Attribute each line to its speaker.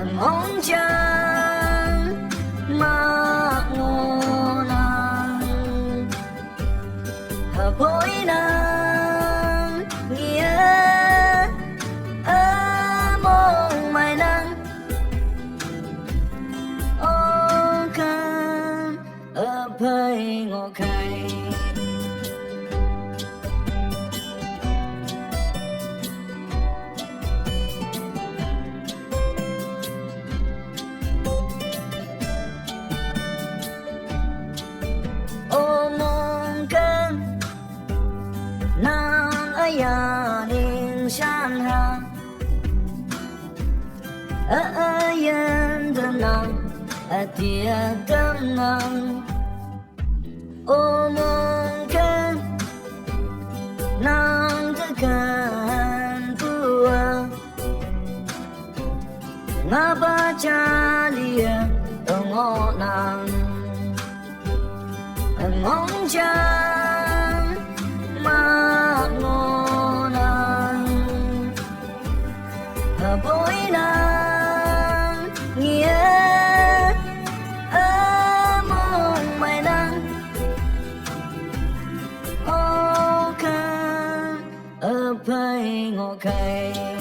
Speaker 1: mong chẳng mà ngô nàng bối nàng nghĩa mong mai nàng ô khăn phơi ngô khai ya ninh san ha yên đơn nàng tia tâm nàng ô mong khen nàng tất cả tua ngã ba cha lia ngõ nàng ngóng cha mà ngô nàng bối nàng nghĩa mong mai nàng ô khăn phơi ngô khai